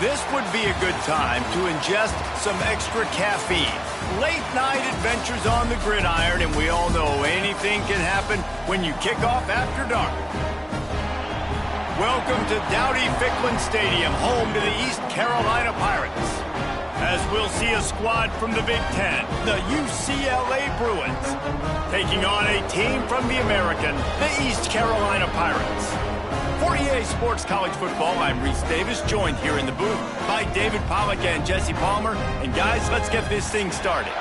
This would be a good time to ingest some extra caffeine. Late night adventures on the gridiron, and we all know anything can happen when you kick off after dark. Welcome to Dowdy-Ficklin Stadium, home to the East Carolina Pirates. As we'll see a squad from the Big Ten, the UCLA Bruins, taking on a team from the American, the East Carolina Pirates. For EA Sports College Football, I'm Reese Davis, joined here in the booth by David Pollack and Jesse Palmer. And guys, let's get this thing started.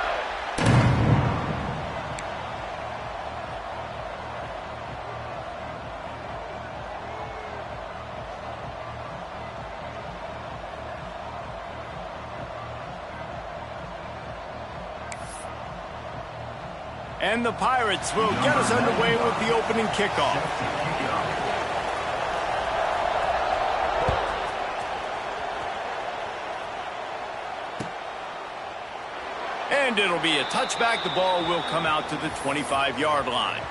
And the Pirates will get us underway with the opening kickoff. And it'll be a touchback. The ball will come out to the 25-yard line.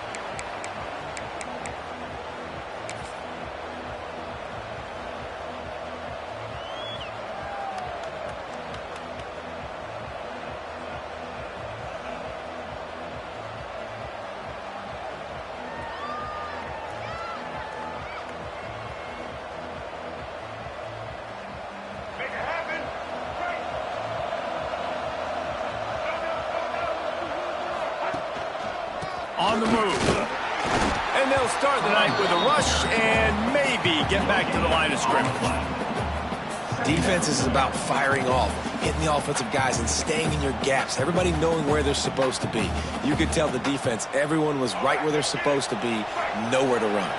On the move. And they'll start the night with a rush and maybe get back to the line of scrimmage. Defense is about firing off, hitting the offensive guys and staying in your gaps. Everybody knowing where they're supposed to be. You could tell the defense, everyone was right where they're supposed to be, nowhere to run.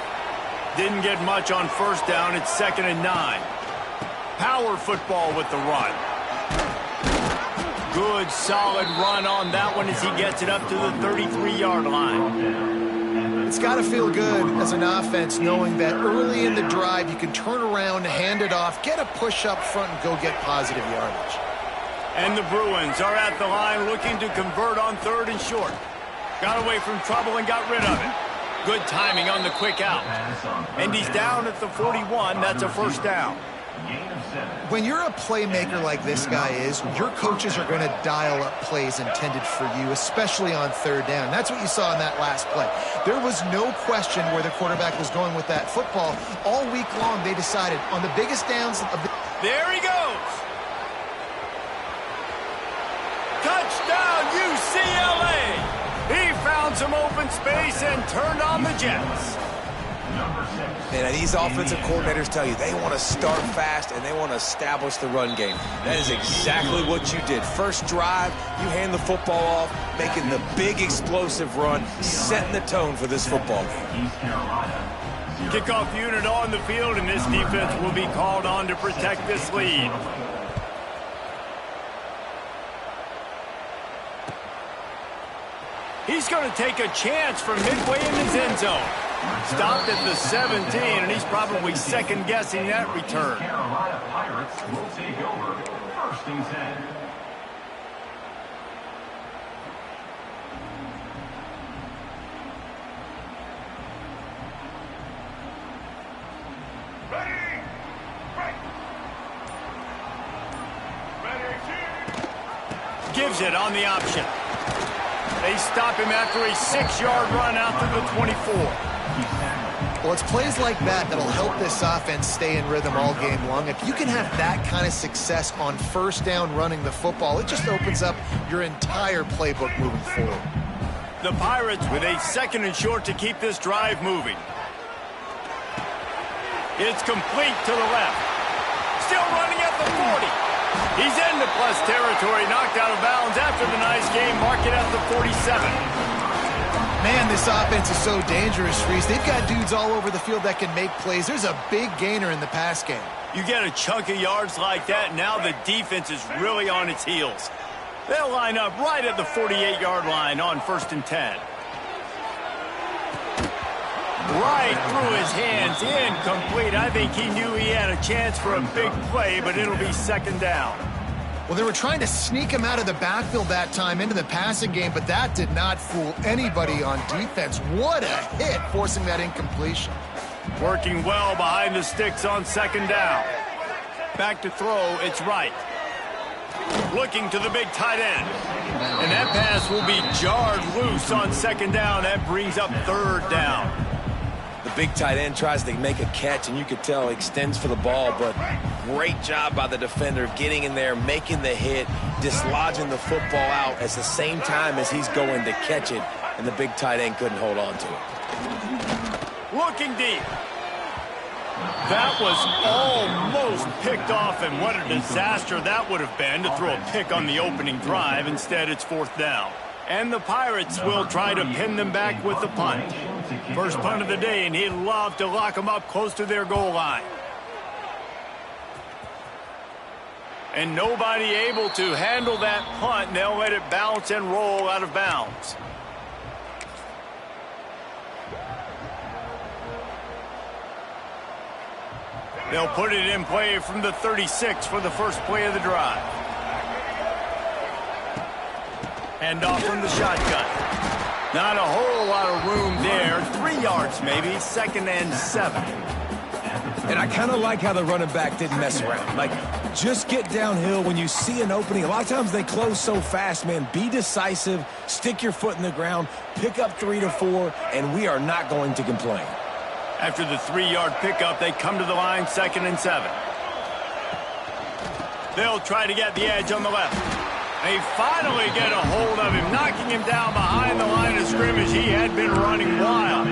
Didn't get much on first down. It's 2nd and 9. Power football with the run. Good, solid run on that one as he gets it up to the 33-yard line. It's got to feel good as an offense knowing that early in the drive you can turn around, hand it off, get a push up front, and go get positive yardage. And the Bruins are at the line looking to convert on 3rd and short. Got away from trouble and got rid of it. Good timing on the quick out. And he's down at the 41. That's a first down. When you're a playmaker like this guy is, your coaches are going to dial up plays intended for you, especially on 3rd down. That's what you saw in that last play. There was no question where the quarterback was going with that football. All week long, they decided on the biggest downs of the... There he goes! Touchdown, UCLA! He found some open space and turned on the Jets. And these offensive coordinators tell you they want to start fast and they want to establish the run game. That is exactly what you did. First drive, you hand the football off, making the big explosive run, setting the tone for this football game. Kickoff unit on the field, and this defense will be called on to protect this lead. He's going to take a chance from midway in his end zone. Stopped at the 17, and he's probably second-guessing that return. Carolina Pirates will take over 1st and 10. Gives it on the option. They stop him after a 6-yard run out to the 24. Well, it's plays like that that'll help this offense stay in rhythm all game long. If you can have that kind of success on 1st down running the football, it just opens up your entire playbook moving forward. The Pirates with a 2nd and short to keep this drive moving. It's complete to the left. Still running at the 40. He's into plus territory, knocked out of bounds after the nice game. Mark it at the 47. Man, this offense is so dangerous, Reese. They've got dudes all over the field that can make plays. There's a big gainer in the pass game. You get a chunk of yards like that, now the defense is really on its heels. They'll line up right at the 48-yard line on 1st and 10. Right through his hands, incomplete. I think he knew he had a chance for a big play, but it'll be 2nd down. Well, they were trying to sneak him out of the backfield that time into the passing game, but that did not fool anybody on defense. What a hit, forcing that incompletion. Working well behind the sticks on 2nd down. Back to throw, it's right. Looking to the big tight end. And that pass will be jarred loose on second down. That brings up third down. The big tight end tries to make a catch, and you could tell he extends for the ball, but great job by the defender getting in there, making the hit, dislodging the football out at the same time as he's going to catch it, and the big tight end couldn't hold on to it. Looking deep. That was almost picked off, and what a disaster that would have been to throw a pick on the opening drive. Instead, it's fourth down. And the Pirates will try to pin them back with the punt. First punt of the day, and he'd love to lock them up close to their goal line. And nobody able to handle that punt, and they'll let it bounce and roll out of bounds. They'll put it in play from the 36 for the first play of the drive. Hand off from the shotgun. Not a whole lot of room there. 3 yards maybe, 2nd and 7. And I kind of like how the running back didn't mess around. Like, just get downhill when you see an opening. A lot of times they close so fast, man. Be decisive, stick your foot in the ground, pick up 3 to 4, and we are not going to complain. After the 3-yard pickup, they come to the line, 2nd and 7. They'll try to get the edge on the left. They finally get a hold of him, knocking him down behind the line of scrimmage. He had been running wild.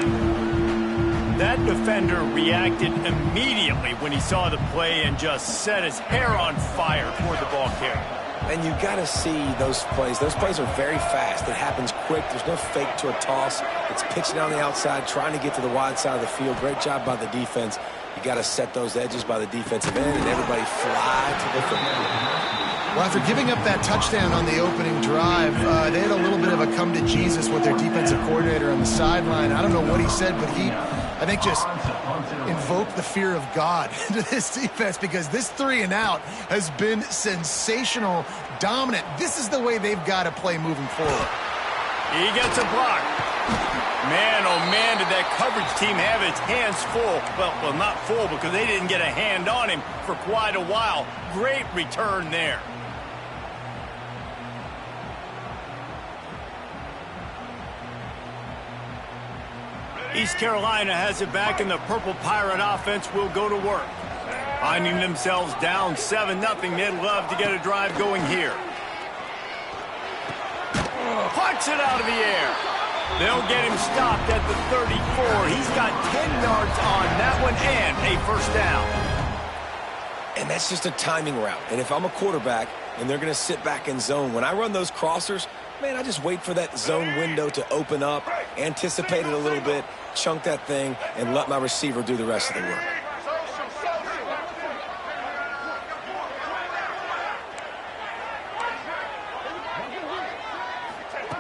That defender reacted immediately when he saw the play and just set his hair on fire toward the ball carrier. And you got to see those plays. Those plays are very fast. It happens quick. There's no fake to a toss. It's pitching on the outside, trying to get to the wide side of the field. Great job by the defense. You got to set those edges by the defensive end, and everybody fly to the field. Well, after giving up that touchdown on the opening drive, they had a little bit of a come to Jesus with their defensive coordinator on the sideline. I don't know what he said, but he, I think, just invoked the fear of God into this defense, because this 3 and out has been sensational, dominant. This is the way they've got to play moving forward. He gets a block. Man, oh man, did that coverage team have its hands full. Well, not full, because they didn't get a hand on him for quite a while. Great return there. East Carolina has it back, and the Purple Pirate offense will go to work. Finding themselves down 7-0, they'd love to get a drive going here. Punts it out of the air. They'll get him stopped at the 34. He's got 10 yards on that one and a first down. And that's just a timing route. And if I'm a quarterback and they're going to sit back in zone, when I run those crossers, man, I just wait for that zone window to open up, anticipate it a little bit, chunk that thing, and let my receiver do the rest of the work.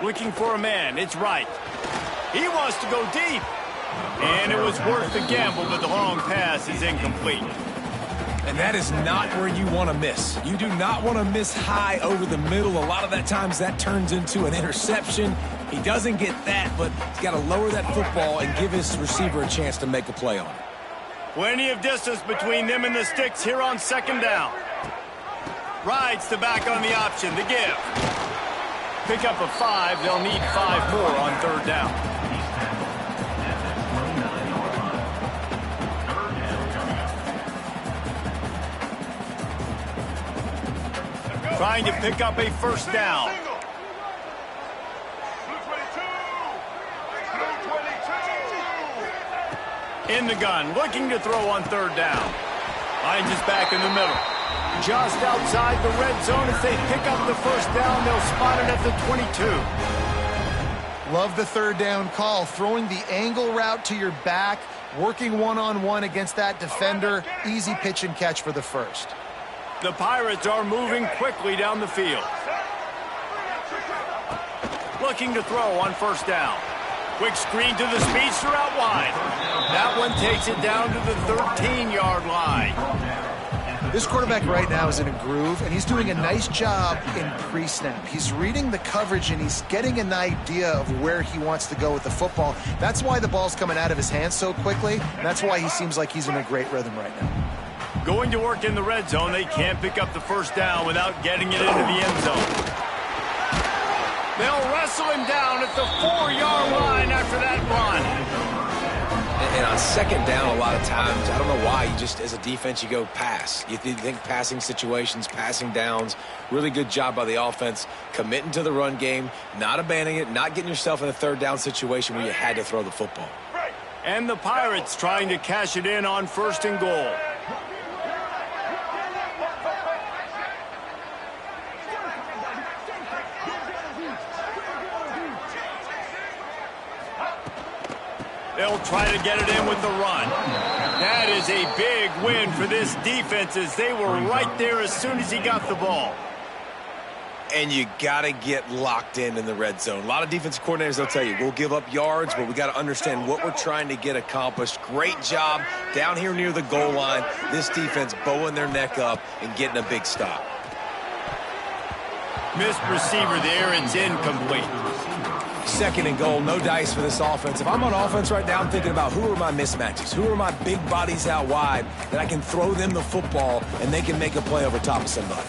Looking for a man, it's right. He wants to go deep. And it was worth the gamble, but the long pass is incomplete. And that is not where you want to miss. You do not want to miss high over the middle. A lot of that times that turns into an interception. He doesn't get that, but he's got to lower that football and give his receiver a chance to make a play on it. Plenty of distance between them and the sticks here on 2nd down. Rides the back on the option, the give. Pick up a 5, they'll need 5 more on 3rd down. Trying to pick up a first down. In the gun, looking to throw on 3rd down. Finds his back in the middle. Just outside the red zone. If they pick up the first down, they'll spot it at the 22. Love the 3rd down call. Throwing the angle route to your back, working one-on-one against that defender. Easy pitch and catch for the first. The Pirates are moving quickly down the field. Looking to throw on 1st down. Quick screen to the speedster out wide. That one takes it down to the 13-yard line. This quarterback right now is in a groove, and he's doing a nice job in pre-snap. He's reading the coverage, and he's getting an idea of where he wants to go with the football. That's why the ball's coming out of his hands so quickly, and that's why he seems like he's in a great rhythm right now. Going to work in the red zone, they can't pick up the first down without getting it into the end zone. They'll wrestle him down at the 4-yard line after that run. And on second down, a lot of times, I don't know why, you just, as a defense, you go pass. You think passing situations, passing downs. Really good job by the offense, committing to the run game, not abandoning it, not getting yourself in a third down situation where you had to throw the football. And the Pirates trying to cash it in on 1st and goal. They'll try to get it in with the run. That is a big win for this defense as they were right there as soon as he got the ball. And you got to get locked in the red zone. A lot of defensive coordinators, they'll tell you, we'll give up yards, but we got to understand what we're trying to get accomplished. Great job down here near the goal line. This defense bowing their neck up and getting a big stop. Missed receiver there. It's incomplete. 2nd and goal, no dice for this offense. If I'm on offense right now, I'm thinking about who are my mismatches? Who are my big bodies out wide that I can throw them the football and they can make a play over top of somebody?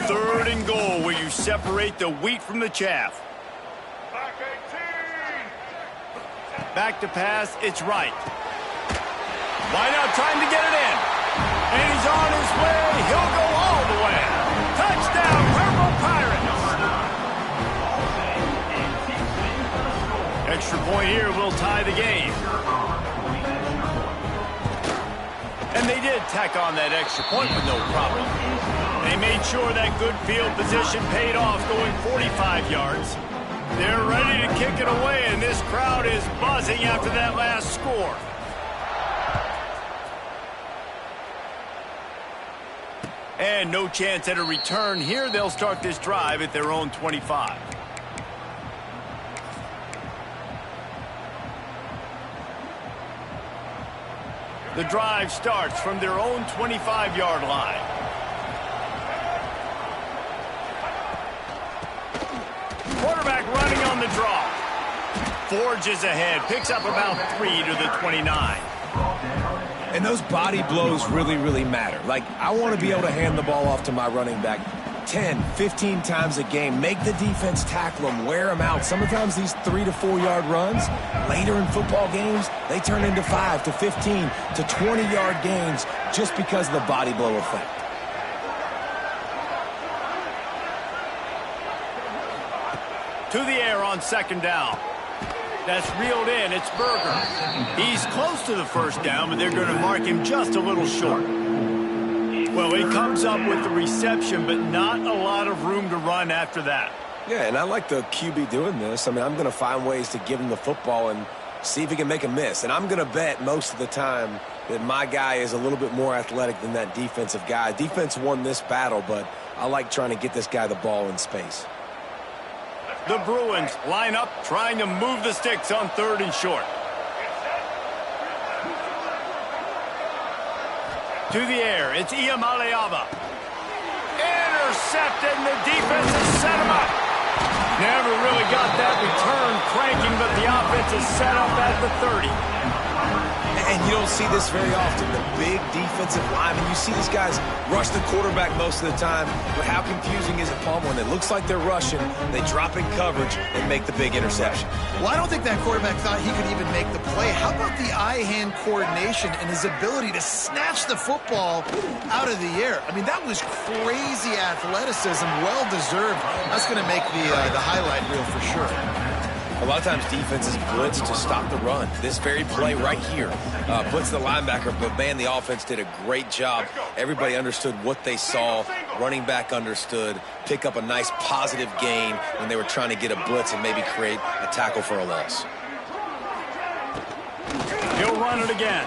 Third and goal, where you separate the wheat from the chaff. Back to pass, it's right. Wide out trying to get it in. And he's on his way. He'll go all the way. Touchdown, Purple Pirates. Extra point here will tie the game. And they did tack on that extra point with no problem. They made sure that good field position paid off, going 45 yards. They're ready to kick it away, and this crowd is buzzing after that last score. And no chance at a return here. They'll start this drive at their own 25. The drive starts from their own 25-yard line. Quarterback running on the draw. Forges ahead, picks up about 3 to the 29. And those body blows really, really matter. Like, I want to be able to hand the ball off to my running back 10, 15 times a game. Make the defense tackle them, wear them out. Sometimes these 3 to 4 yard runs, later in football games, they turn into 5 to 15 to 20-yard gains just because of the body blow effect. To the air on 2nd down. That's reeled in. It's Berger. He's close to the first down, but they're going to mark him just a little short. Well, he comes up with the reception, but not a lot of room to run after that. Yeah, and I like the QB doing this. I mean, I'm going to find ways to give him the football and see if he can make a miss. And I'm going to bet most of the time that my guy is a little bit more athletic than that defensive guy. Defense won this battle, but I like trying to get this guy the ball in space. The Bruins line up, trying to move the sticks on 3rd and short. To the air, it's Iamaleava. Intercepted, and the defense has set him up. Never really got that return cranking, but the offense is set up at the 30. And you don't see this very often, the big defensive linemen. You see these guys rush the quarterback most of the time, but how confusing is it, Palmer, when it looks like they're rushing, they drop in coverage and make the big interception? Well, I don't think that quarterback thought he could even make the play. How about the eye-hand coordination and his ability to snatch the football out of the air? I mean, that was crazy athleticism, well-deserved. That's going to make the highlight reel for sure. A lot of times defenses blitz to stop the run. This very play right here, blitz the linebacker, but man, the offense did a great job. Everybody understood what they saw. Running back understood. Pick up a nice positive gain when they were trying to get a blitz and maybe create a tackle for a loss. He'll run it again.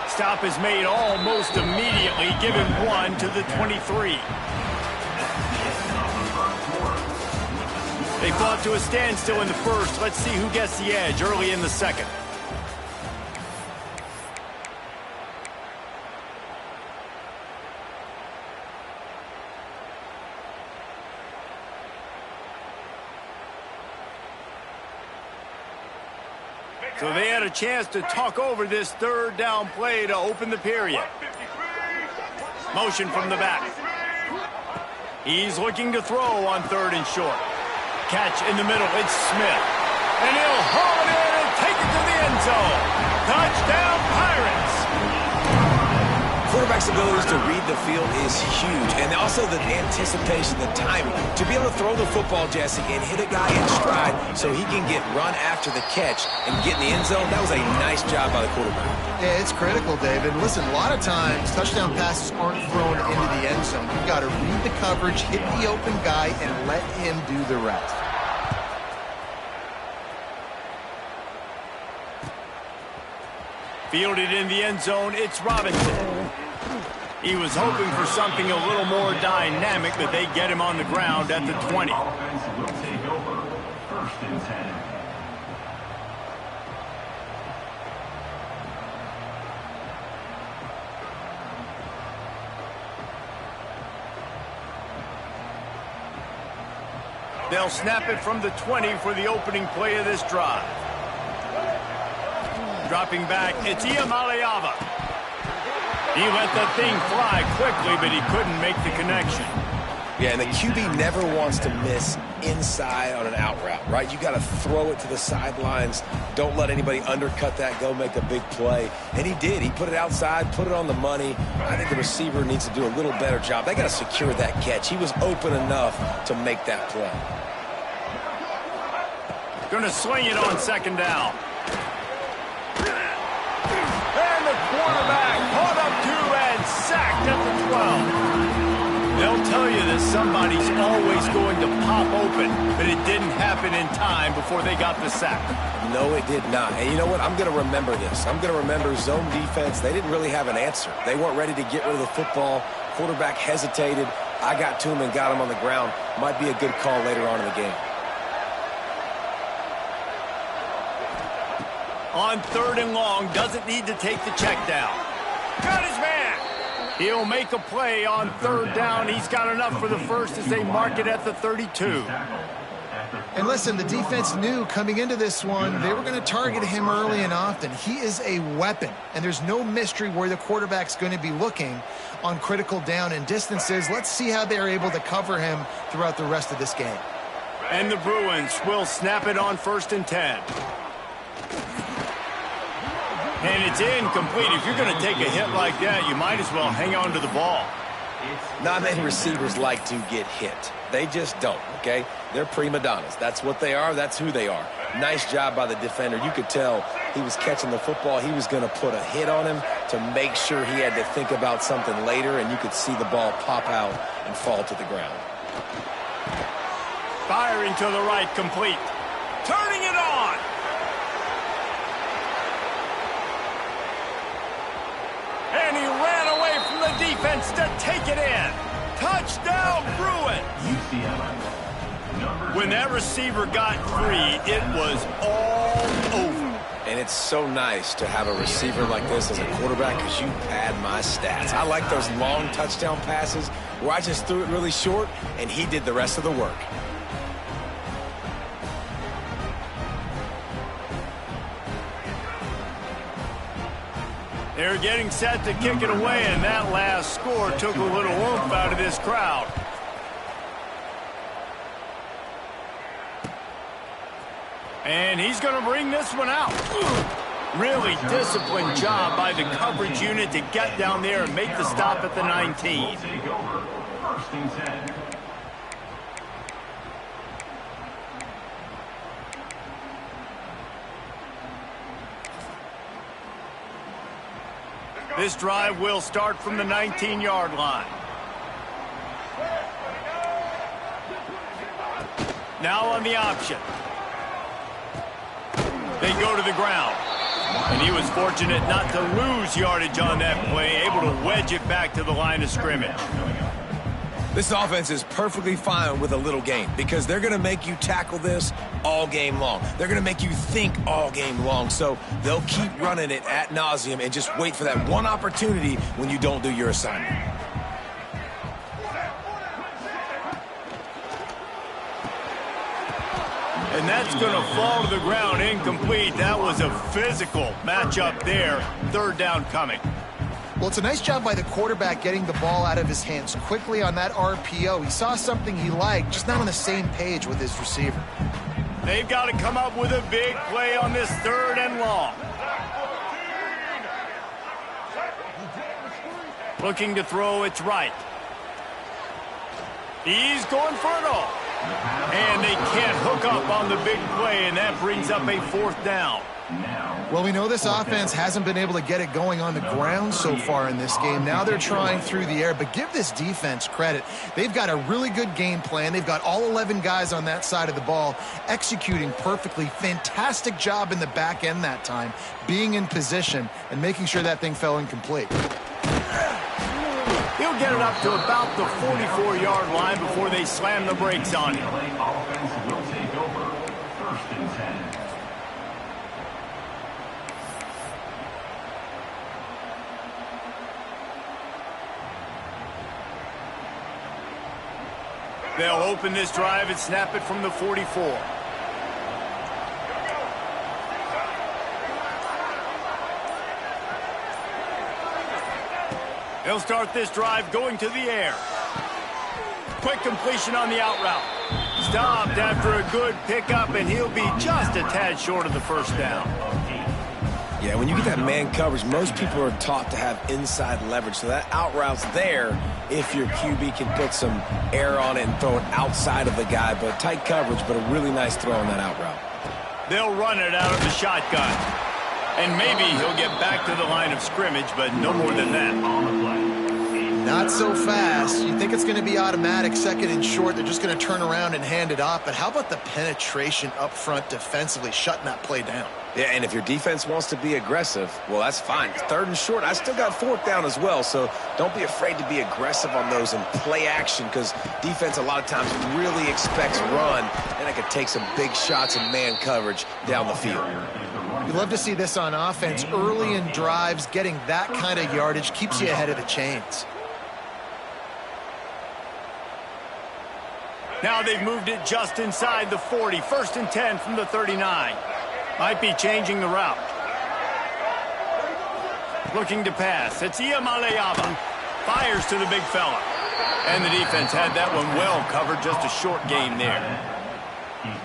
Stop is made almost immediately. Give him 1 to the 23. They fought to a standstill in the first. Let's see who gets the edge early in the second. So they had a chance to talk over this third down play to open the period. Motion from the back. He's looking to throw on 3rd and short. Catch in the middle. It's Smith. And he'll haul it in and take it to the end zone. Touchdown, Pirates. Quarterback's abilities to read the field is huge, and also the anticipation, the timing. To be able to throw the football, Jesse, and hit a guy in stride so he can get run after the catch and get in the end zone, that was a nice job by the quarterback. Yeah, it's critical, David. Listen, a lot of times touchdown passes aren't thrown into the end zone. You've got to read the coverage, hit the open guy, and let him do the rest. Fielded in the end zone, it's Robinson. He was hoping for something a little more dynamic, but they get him on the ground at the 20. Offense will take over. 1st and 10. They'll snap it from the 20 for the opening play of this drive. Dropping back, it's Iamaleava. He let the thing fly quickly, but he couldn't make the connection. Yeah, and the QB never wants to miss inside on an out route, right? You got to throw it to the sidelines. Don't let anybody undercut that, go make a big play. And he did. He put it outside, put it on the money. I think the receiver needs to do a little better job. They got to secure that catch. He was open enough to make that play. Going to swing it on 2nd down. And the quarterback caught up to and sacked at the 12. They'll tell you that somebody's always going to pop open, but it didn't happen in time before they got the sack. No, it did not. And you know what? I'm going to remember this. I'm going to remember zone defense. They didn't really have an answer. They weren't ready to get rid of the football. Quarterback hesitated. I got to him and got him on the ground. Might be a good call later on in the game. On 3rd and long, doesn't need to take the check down. Got his man. He'll make a play on 3rd down. He's got enough for the first as they mark it at the 32. And listen, the defense knew coming into this one, they were going to target him early and often. He is a weapon, and there's no mystery where the quarterback's going to be looking on critical down and distances. Let's see how they're able to cover him throughout the rest of this game. And the Bruins will snap it on 1st and 10. And it's incomplete. If you're going to take a hit like that, you might as well hang on to the ball. Not many receivers like to get hit. They just don't, okay? They're prima donnas. That's what they are. That's who they are. Nice job by the defender. You could tell he was catching the football. He was going to put a hit on him to make sure he had to think about something later, and you could see the ball pop out and fall to the ground. Firing to the right, complete. Turning it on. And he ran away from the defense to take it in. Touchdown, Bruins. When that receiver got free, it was all over. And it's so nice to have a receiver like this as a quarterback because you pad my stats. I like those long touchdown passes where I just threw it really short and he did the rest of the work. They're getting set to kick it away, and that last score took a little oomph out of this crowd. And he's going to bring this one out. Really disciplined job by the coverage unit to get down there and make the stop at the 19. This drive will start from the 19-yard line. Now on the option. They go to the ground. And he was fortunate not to lose yardage on that play, able to wedge it back to the line of scrimmage. This offense is perfectly fine with a little game because they're going to make you tackle this all game long. They're going to make you think all game long. So they'll keep running it ad nauseum and just wait for that one opportunity when you don't do your assignment. And And that's going to fall to the ground incomplete. That was a physical matchup there. Third down coming. Well, it's a nice job by the quarterback getting the ball out of his hands quickly on that RPO. He saw something he liked, just not on the same page with his receiver. They've got to come up with a big play on this 3rd and long. Looking to throw, it's right. He's going for it all. And they can't hook up on the big play, and that brings up a 4th down. Well, we know this offense hasn't been able to get it going on the ground so far in this game. Now they're trying through the air, but give this defense credit. They've got a really good game plan. They've got all 11 guys on that side of the ball executing perfectly. Fantastic job in the back end that time, being in position and making sure that thing fell incomplete. He'll get it up to about the 44-yard line before they slam the brakes on him. Offense will take over. 1st and 10. They'll open this drive and snap it from the 44. They'll start this drive going to the air. Quick completion on the out route. Stopped after a good pickup, and he'll be just a tad short of the 1st down. Yeah, when you get that man coverage, most people are taught to have inside leverage. So that out route's there if your QB can put some air on it and throw it outside of the guy. But tight coverage, but a really nice throw on that out route. They'll run it out of the shotgun. And maybe he'll get back to the line of scrimmage, but no more than that. Not so fast. You think it's going to be automatic, 2nd and short. They're just going to turn around and hand it off. But how about the penetration up front defensively, shutting that play down? Yeah, and if your defense wants to be aggressive, well, that's fine. 3rd and short, I still got 4th down as well, so don't be afraid to be aggressive on those and play action, because defense a lot of times really expects run, and it could take some big shots and man coverage down the field. You love to see this on offense. Early in drives, getting that kind of yardage keeps you ahead of the chains. Now they've moved it just inside the 40. 1st and 10 from the 39. Might be changing the route. Looking to pass. It's Iamaleava. Fires to the big fella. And the defense had that one well covered. Just a short gain there.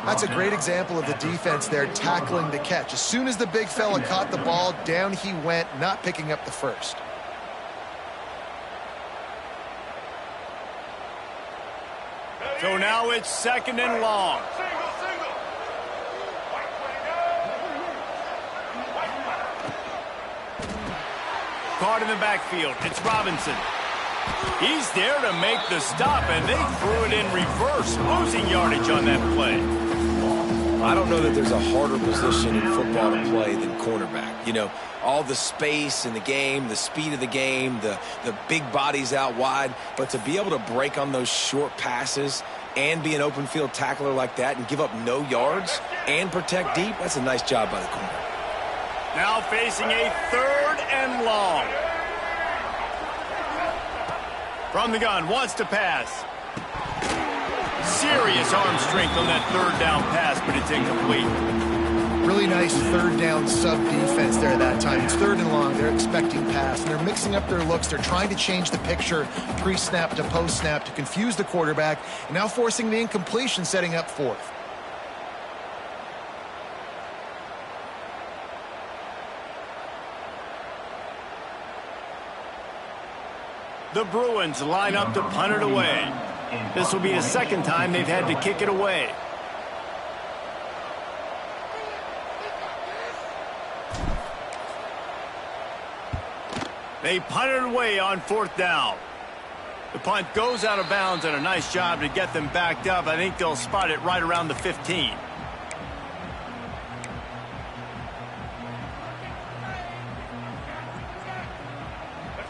That's a great example of the defense there tackling the catch. As soon as the big fella caught the ball, down he went, not picking up the 1st. So now it's 2nd and long. Caught in the backfield. It's Robinson. He's there to make the stop, and they threw it in reverse, losing yardage on that play. I don't know that there's a harder position in football to play than cornerback. You know, all the space in the game, the speed of the game, the big bodies out wide. But to be able to break on those short passes and be an open field tackler like that and give up no yards and protect deep, that's a nice job by the corner. Now facing a 3rd and long. From the gun, wants to pass. Serious arm strength on that 3rd down pass, but it's incomplete. Really nice 3rd down sub-defense there that time. It's 3rd and long. They're expecting pass, and they're mixing up their looks. They're trying to change the picture pre-snap to post-snap to confuse the quarterback, and now forcing the incompletion, setting up 4th. The Bruins line up to punt it away. This will be the 2nd time they've had to kick it away. They punt it away on 4th down. The punt goes out of bounds, and a nice job to get them backed up. I think they'll spot it right around the 15.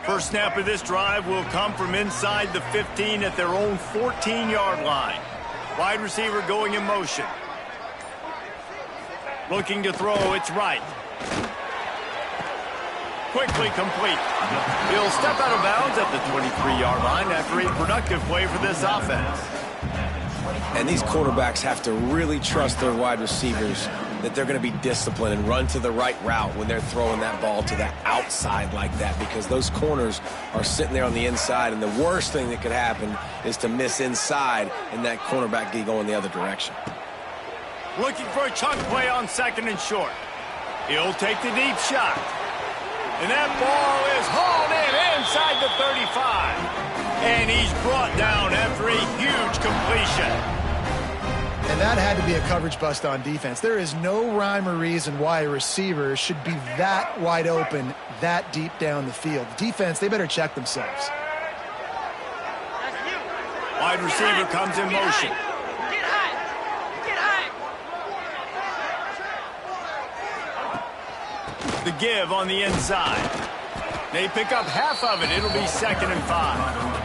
First snap of this drive will come from inside the 15 at their own 14-yard line. Wide receiver going in motion. Looking to throw, it's right. Quickly complete. He'll step out of bounds at the 23-yard line after a productive play for this offense. And these quarterbacks have to really trust their wide receivers that they're going to be disciplined and run to the right route when they're throwing that ball to the outside like that, because those corners are sitting there on the inside, and the worst thing that could happen is to miss inside and that cornerback be going the other direction. Looking for a chunk play on 2nd and short. He'll take the deep shot. And that ball is hauled in inside the 35. And he's brought down after a huge completion. And that had to be a coverage bust on defense. There is no rhyme or reason why a receiver should be that wide open, that deep down the field. Defense, they better check themselves. Wide receiver comes in motion. Get high. Get high. The give on the inside. They pick up half of it. It'll be 2nd and 5.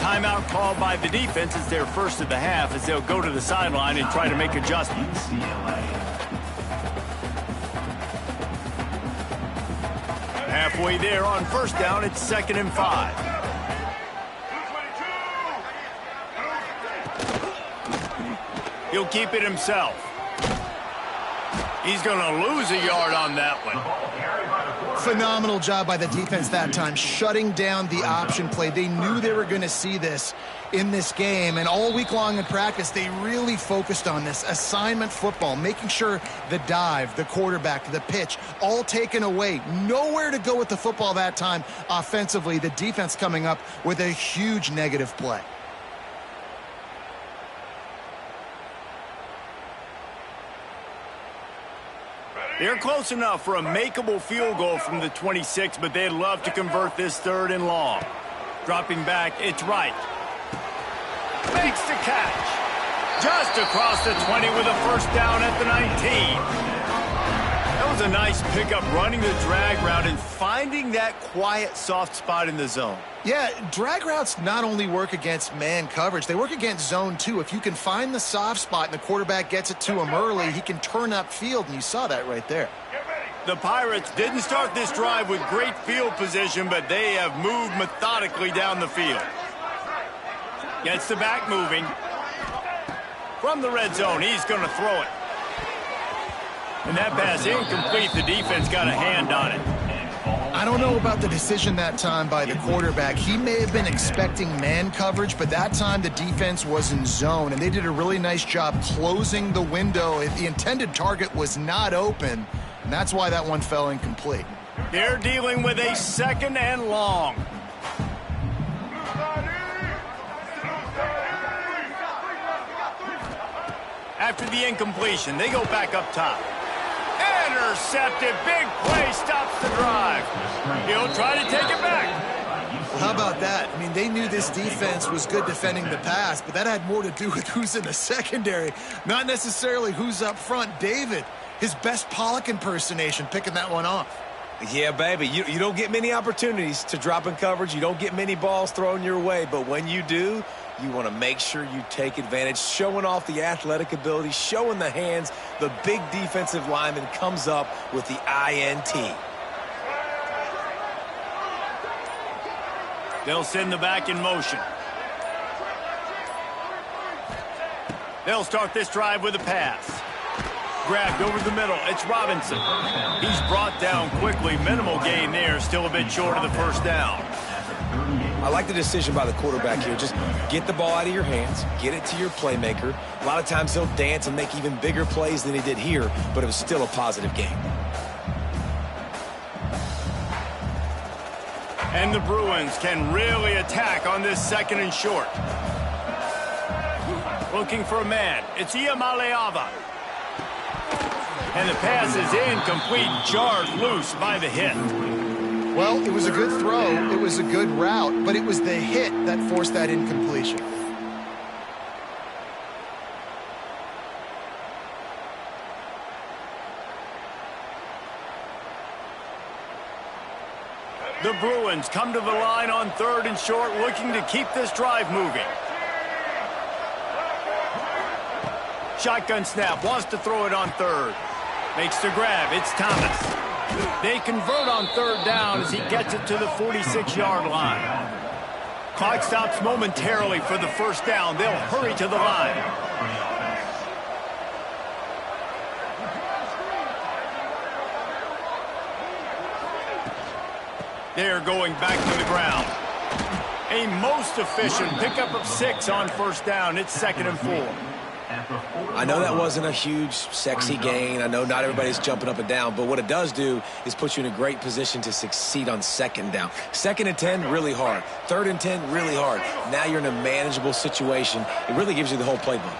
Timeout called by the defense. It's their first of the half as they'll go to the sideline and try to make adjustments. Halfway there on 1st down, it's 2nd and 5. He'll keep it himself. He's going to lose a yard on that one. Phenomenal job by the defense that time, shutting down the option play. They knew they were going to see this in this game, and all week long in practice, they really focused on this assignment football, making sure the dive, the quarterback, the pitch, all taken away. Nowhere to go with the football that time offensively. The defense coming up with a huge negative play. They're close enough for a makeable field goal from the 26, but they'd love to convert this 3rd and long. Dropping back, it's right. Makes the catch. Just across the 20 with a 1st down at the 19. That was a nice pickup, running the drag route and finding that quiet, soft spot in the zone. Yeah, drag routes not only work against man coverage, they work against zone too. If you can find the soft spot and the quarterback gets it to him early, he can turn upfield, and you saw that right there. The Pirates didn't start this drive with great field position, but they have moved methodically down the field. Gets the back moving. From the red zone, he's going to throw it. And that pass incomplete. The defense got a hand on it. I don't know about the decision that time by the quarterback. He may have been expecting man coverage, but that time the defense was in zone, and they did a really nice job closing the window. If the intended target was not open, and that's why that one fell incomplete. They're dealing with a 2nd and long. After the incompletion, they go back up top. Intercepted. Big play stops the drive. He'll try to take it back. Well, how about that? I mean, they knew this defense was good defending the pass, but that had more to do with who's in the secondary, not necessarily who's up front. David, his best Pollock impersonation, picking that one off. Yeah, baby, you don't get many opportunities to drop in coverage. You don't get many balls thrown your way, but when you do, you want to make sure you take advantage, showing off the athletic ability, showing the hands. The big defensive lineman comes up with the INT. They'll send the back in motion. They'll start this drive with a pass. Grabbed over the middle. It's Robinson. He's brought down quickly. Minimal gain there. Still a bit short of the 1st down. I like the decision by the quarterback here. Just get the ball out of your hands, get it to your playmaker. A lot of times he'll dance and make even bigger plays than he did here, but it was still a positive game. And the Bruins can really attack on this 2nd and short. Looking for a man. It's Iamaleava. And the pass is incomplete, jarred loose by the hit. Well, it was a good throw, it was a good route, but it was the hit that forced that incompletion. The Bruins come to the line on 3rd and short, looking to keep this drive moving. Shotgun snap, wants to throw it on 3rd. Makes the grab, it's Thomas. They convert on 3rd down as he gets it to the 46-yard line. Clock stops momentarily for the first down. They'll hurry to the line. They're going back to the ground. A most efficient pickup of 6 on first down. It's 2nd and 4. I know that wasn't a huge, sexy gain. I know not everybody's jumping up and down, but what it does do is put you in a great position to succeed on 2nd down. 2nd and 10, really hard. 3rd and 10, really hard. Now you're in a manageable situation. It really gives you the whole playbook.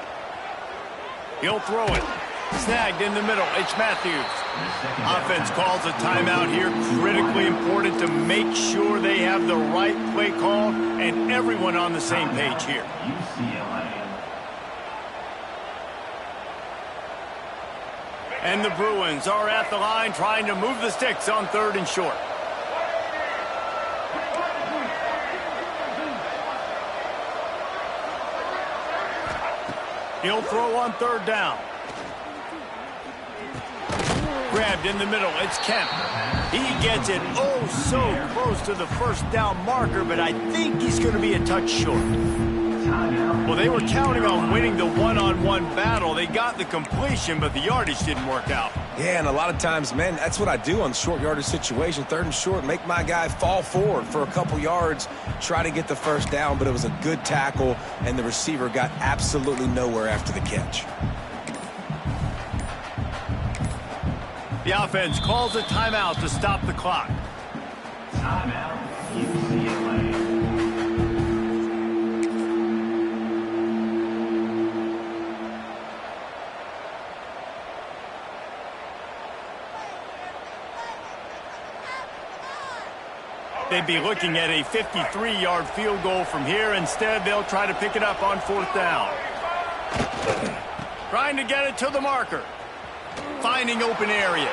He'll throw it. Snagged in the middle. It's Matthews. Offense calls a timeout here. Critically important to make sure they have the right play call and everyone on the same page here. UCLA. And the Bruins are at the line trying to move the sticks on 3rd and short. He'll throw on 3rd down. Grabbed in the middle. It's Kemp. He gets it oh so close to the first down marker, but I think he's going to be a touch short. Well, they were counting on winning the one-on-one battle. They got the completion, but the yardage didn't work out. Yeah, and a lot of times, man, that's what I do on short yardage situation. 3rd and short, make my guy fall forward for a couple yards, try to get the first down, but it was a good tackle, and the receiver got absolutely nowhere after the catch. The offense calls a timeout to stop the clock. Timeout, UCLA. They'd be looking at a 53-yard field goal from here. Instead, they'll try to pick it up on 4th down. Trying to get it to the marker. Finding open areas.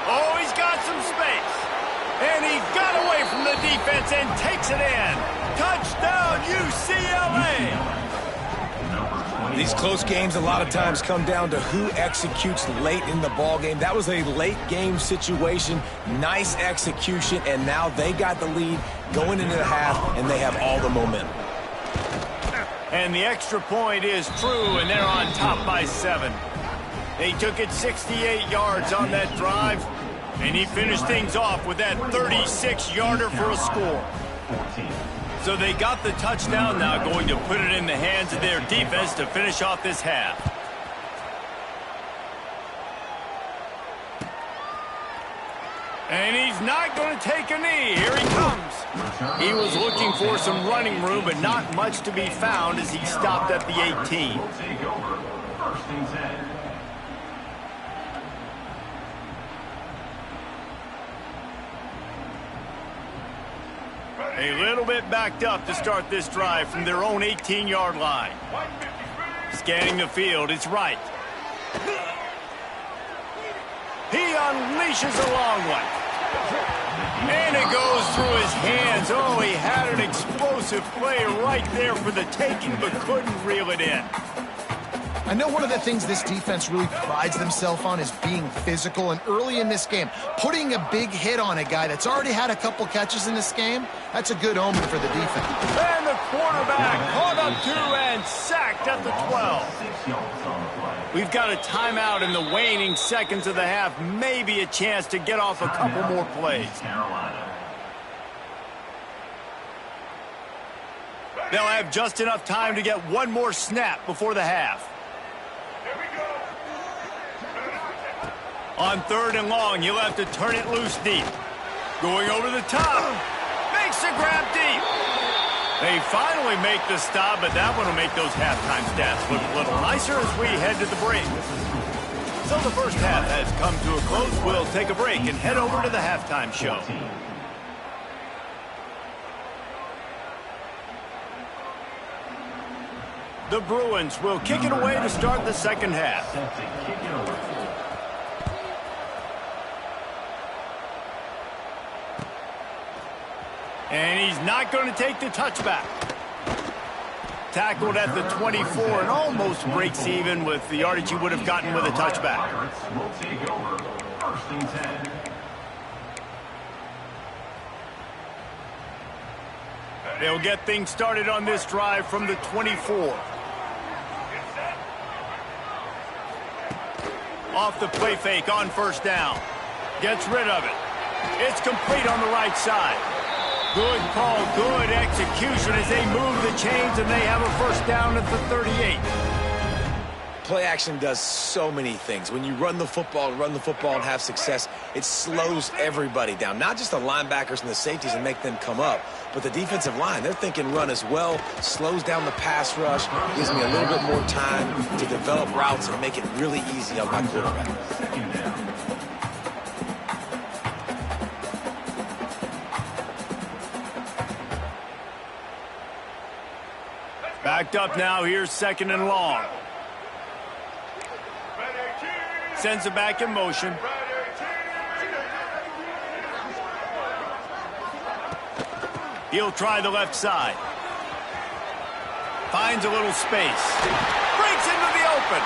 Oh, he's got some space. And he got away from the defense and takes it in. Touchdown, UCLA! These close games a lot of times come down to who executes late in the ball game. That was a late game situation. Nice execution, and now they got the lead going into the half, and they have all the momentum. And the extra point is true, and they're on top by 7. They took it 68 yards on that drive, and he finished things off with that 36-yarder for a score. So they got the touchdown, now going to put it in the hands of their defense to finish off this half. And he's not going to take a knee. Here he comes. He was looking for some running room, but not much to be found as he stopped at the 18. Will take over. 1st and 10. A little bit backed up to start this drive from their own 18-yard line. Scanning the field, it's right. He unleashes a long one. And it goes through his hands. Oh, he had an explosive play right there for the taking, but couldn't reel it in. I know one of the things this defense really prides themselves on is being physical, and early in this game, putting a big hit on a guy that's already had a couple catches in this game, that's a good omen for the defense. And the quarterback caught up to and sacked at the 12. 6 yards on the play. We've got a timeout in the waning seconds of the half, maybe a chance to get off a couple more plays. Carolina. They'll have just enough time to get one more snap before the half. On 3rd and long, you'll have to turn it loose deep. Going over the top. Makes the grab deep. They finally make the stop, but that one will make those halftime stats look a little nicer as we head to the break. So the first half has come to a close. We'll take a break and head over to the halftime show. The Bruins will kick it away to start the second half. Set to kick it away. And he's not going to take the touchback. Tackled at the 24 and almost breaks even with the yardage he would have gotten with a touchback. Pirates will take over. 1st and 10. They'll get things started on this drive from the 24. Off the play fake on first down. Gets rid of it. It's complete on the right side. Good call, good execution as they move the chains and they have a first down at the 38. Play action does so many things. When you run the football and have success, it slows everybody down. Not just the linebackers and the safeties and make them come up, but the defensive line. They're thinking run as well, slows down the pass rush, gives me a little bit more time to develop routes and make it really easy on my quarterback. Backed up now, here's second and long. Sends it back in motion. He'll try the left side. Finds a little space. Breaks into the open.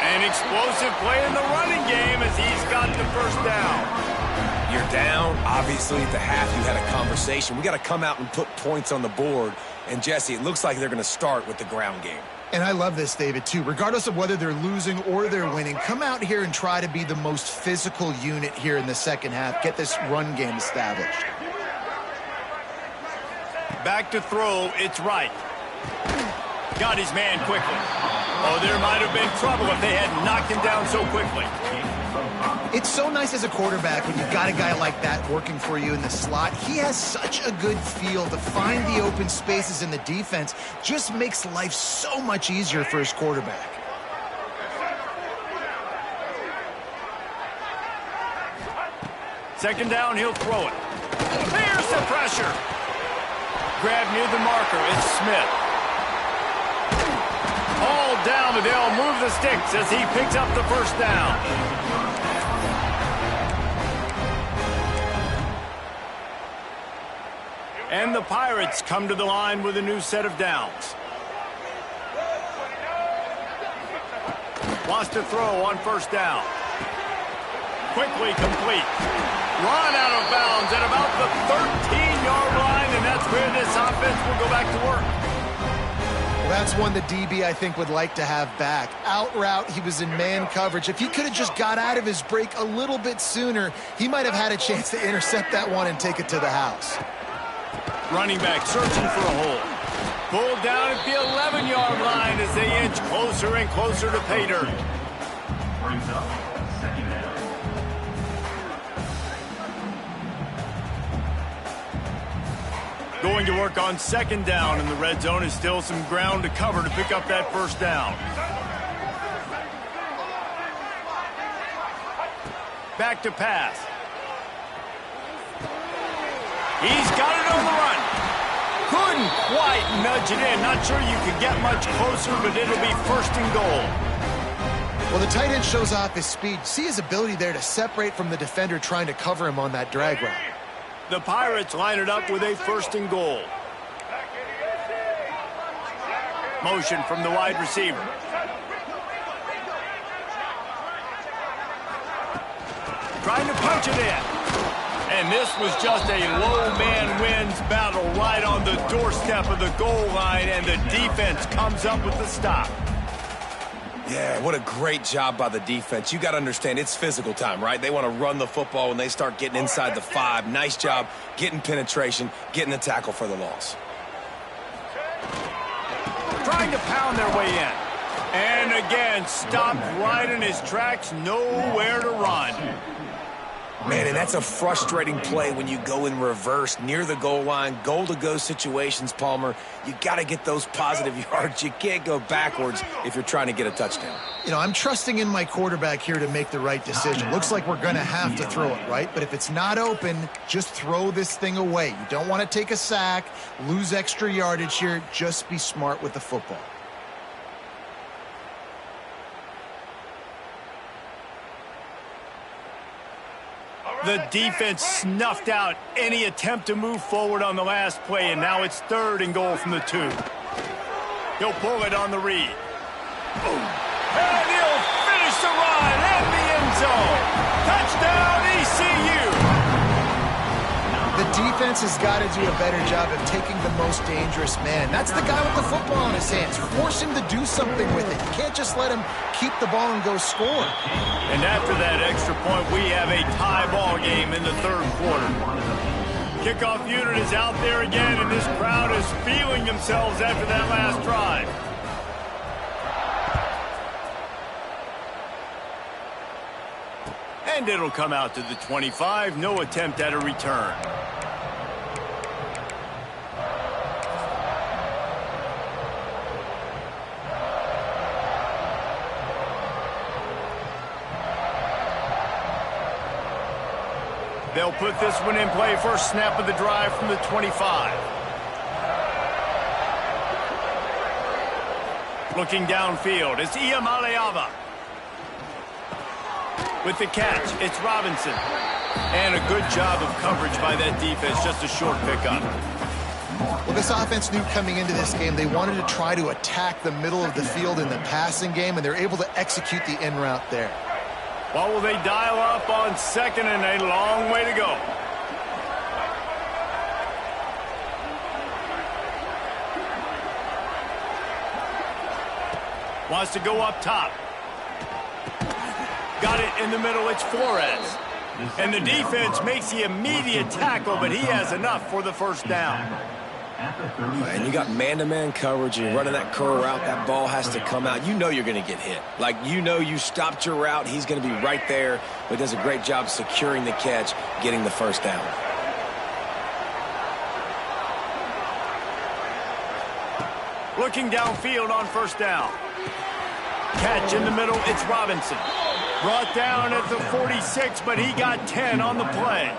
An explosive play in the running game as he's got the first down. You're down. Obviously, at the half, you had a conversation. We got to come out and put points on the board. And, Jesse, it looks like they're going to start with the ground game. And I love this, David, too. Regardless of whether they're losing or they're winning, come out here and try to be the most physical unit here in the second half. Get this run game established. Back to throw, it's right. Got his man quickly. Oh, there might have been trouble if they hadn't knocked him down so quickly. It's so nice as a quarterback when you've got a guy like that working for you in the slot. He has such a good feel to find the open spaces in the defense. Just makes life so much easier for his quarterback. Second down, he'll throw it. There's the pressure. Grab near the marker, it's Smith. All down, but they'll move the sticks as he picks up the first down. And the Pirates come to the line with a new set of downs. Wants to throw on first down. Quickly complete. Run out of bounds at about the 13-yard line, and that's where this offense will go back to work. Well, that's one the DB, I think, would like to have back. Out route, he was in man coverage. If he could have just got out of his break a little bit sooner, he might have had a chance to intercept that one and take it to the house. Running back searching for a hole. Pulled down at the 11-yard line as they inch closer and closer to pay dirt. Brings up second down. Going to work on second down in the red zone is still some ground to cover to pick up that first down. Back to pass. He's got it on the run. Couldn't quite nudge it in. Not sure you could get much closer, but it'll be first and goal. Well, the tight end shows off his speed. See his ability there to separate from the defender trying to cover him on that drag route. The Pirates line it up with a first and goal. Motion from the wide receiver. Trying to punch it in. And this was just a low man wins battle right on the doorstep of the goal line, and the defense comes up with the stop. Yeah, what a great job by the defense. You got to understand, it's physical time, right? They want to run the football when they start getting inside the 5. Nice job getting penetration, getting the tackle for the loss. Trying to pound their way in. And again, stopped right in his tracks, nowhere to run. Man, and that's a frustrating play when you go in reverse near the goal line, goal-to-go situations, Palmer. You got to get those positive yards. You can't go backwards if you're trying to get a touchdown. You know, I'm trusting in my quarterback here to make the right decision. Looks like we're going to have to throw it, right? But if it's not open, just throw this thing away. You don't want to take a sack, lose extra yardage here. Just be smart with the football. The defense snuffed out any attempt to move forward on the last play, and now it's third and goal from the 2. He'll pull it on the read. And he'll finish the run in the end zone. Touchdown, ECU. The defense has got to do a better job of taking the most dangerous man. That's the guy with the football in his hands. Force him to do something with it. You can't just let him keep the ball and go score. And after that extra point, we have a tie ball game in the third quarter. Kickoff unit is out there again, and this crowd is feeling themselves after that last drive. And it'll come out to the 25. No attempt at a return. They'll put this one in play. First snap of the drive from the 25. Looking downfield, it's Iamaleava. With the catch, it's Robinson. And a good job of coverage by that defense, just a short pickup. Well, this offense knew coming into this game they wanted to try to attack the middle of the field in the passing game, and they're able to execute the in route there. What will they dial up on second and a long way to go? Wants to go up top. Got it in the middle, it's Flores. And the defense makes the immediate tackle, but he has enough for the first down. And you got man-to-man coverage, you're running that curl route, that ball has to come out. You know you're going to get hit. Like, you know you stopped your route, he's going to be right there, but does a great job securing the catch, getting the first down. Looking downfield on first down. Catch in the middle, it's Robinson. Brought down at the 46, but he got 10 on the play.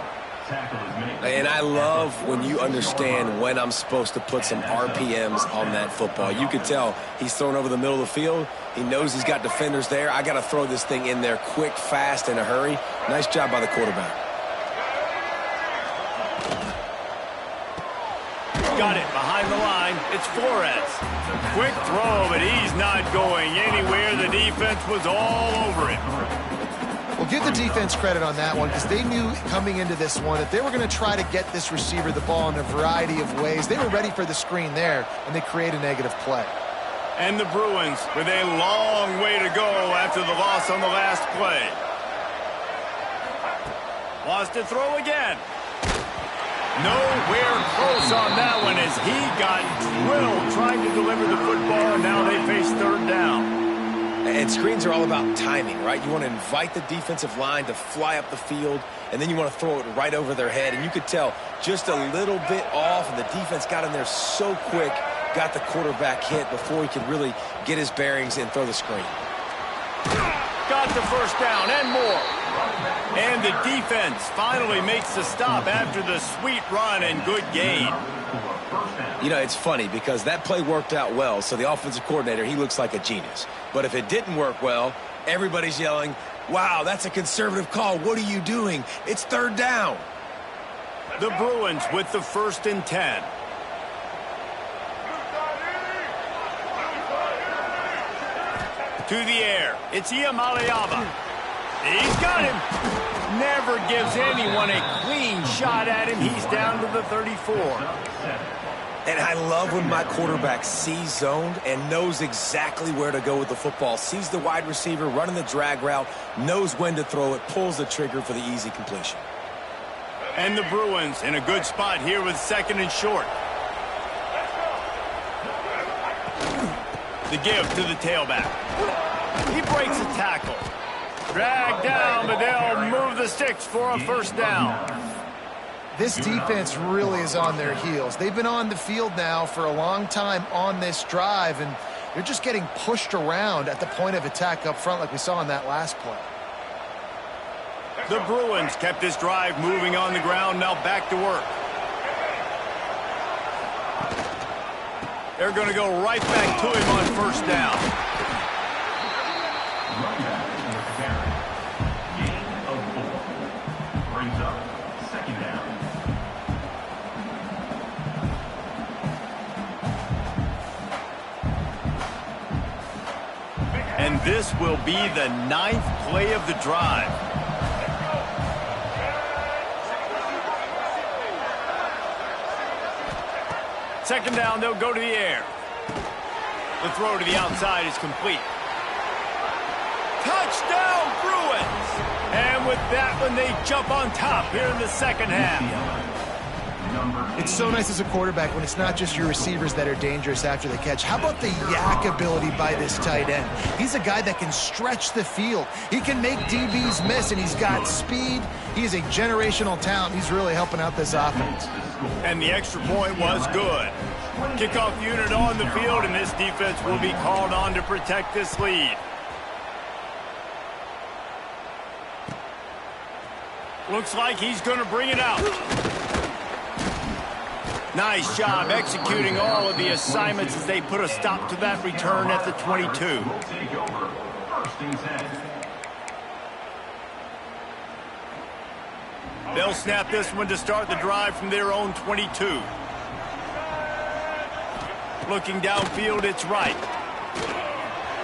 And I love when you understand when I'm supposed to put some RPMs on that football. You can tell he's thrown over the middle of the field. He knows he's got defenders there. I got to throw this thing in there quick, fast, in a hurry. Nice job by the quarterback. Got it behind the line. It's Flores. Quick throw, but he's not going anywhere. The defense was all over him. Well, give the defense credit on that one because they knew coming into this one that they were going to try to get this receiver the ball in a variety of ways. They were ready for the screen there, and they create a negative play. And the Bruins with a long way to go after the loss on the last play. Wants to throw again. Nowhere close on that one as he got drilled trying to deliver the football, and now they face third down. And screens are all about timing, right? You want to invite the defensive line to fly up the field, and then you want to throw it right over their head. And you could tell just a little bit off, and the defense got in there so quick, got the quarterback hit before he could really get his bearings and throw the screen. Got the first down and more. And the defense finally makes the stop after the sweet run and good gain. You know, it's funny because that play worked out well, so the offensive coordinator, he looks like a genius. But if it didn't work well, everybody's yelling, wow, that's a conservative call. What are you doing? It's third down. The Bruins with the 1st and 10. To the air. It's Iamaleava. He's got him. Never gives anyone a clean shot at him. He's down to the 34. And I love when my quarterback sees zoned and knows exactly where to go with the football. Sees the wide receiver running the drag route, knows when to throw it, pulls the trigger for the easy completion. And the Bruins in a good spot here with 2nd and short. The give to the tailback. He breaks a tackle. Dragged down, but they'll move the sticks for a first down. This defense really is on their heels. They've been on the field now for a long time on this drive, and they're just getting pushed around at the point of attack up front like we saw in that last play. The Bruins kept this drive moving on the ground, now back to work. They're going to go right back to him on first down. Gain of 4. Brings up 2nd down. And this will be the 9th play of the drive. Second down, they'll go to the air. The throw to the outside is complete. Touchdown, Bruins! And with that one, they jump on top here in the second half. It's so nice as a quarterback when it's not just your receivers that are dangerous after the catch. How about the yak ability by this tight end? He's a guy that can stretch the field. He can make DBs miss, and he's got speed. He is a generational talent. He's really helping out this offense. And the extra point was good. Kickoff unit on the field, and this defense will be called on to protect this lead. Looks like he's going to bring it out. Nice job executing all of the assignments as they put a stop to that return at the 22. They'll snap this one to start the drive from their own 22. Looking downfield, it's right.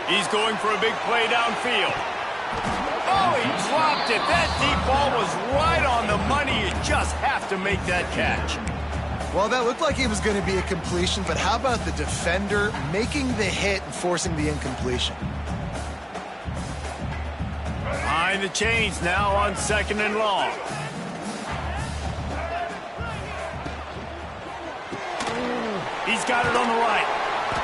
He's going for a big play downfield. Oh, he dropped it. That deep ball was right on the money. You just have to make that catch. Well, that looked like it was going to be a completion, but how about the defender making the hit and forcing the incompletion? Behind the chains now on second and long. He's got it on the right.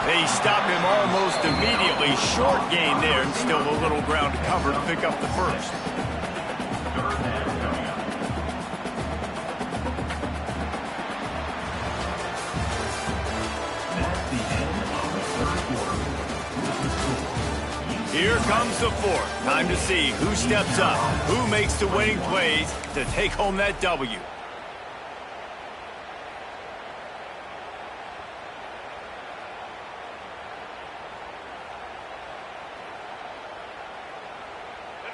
They stop him almost immediately. Short gain there, and still a little ground to cover to pick up the first. Here comes the fourth. Time to see who steps up, who makes the winning plays to take home that W.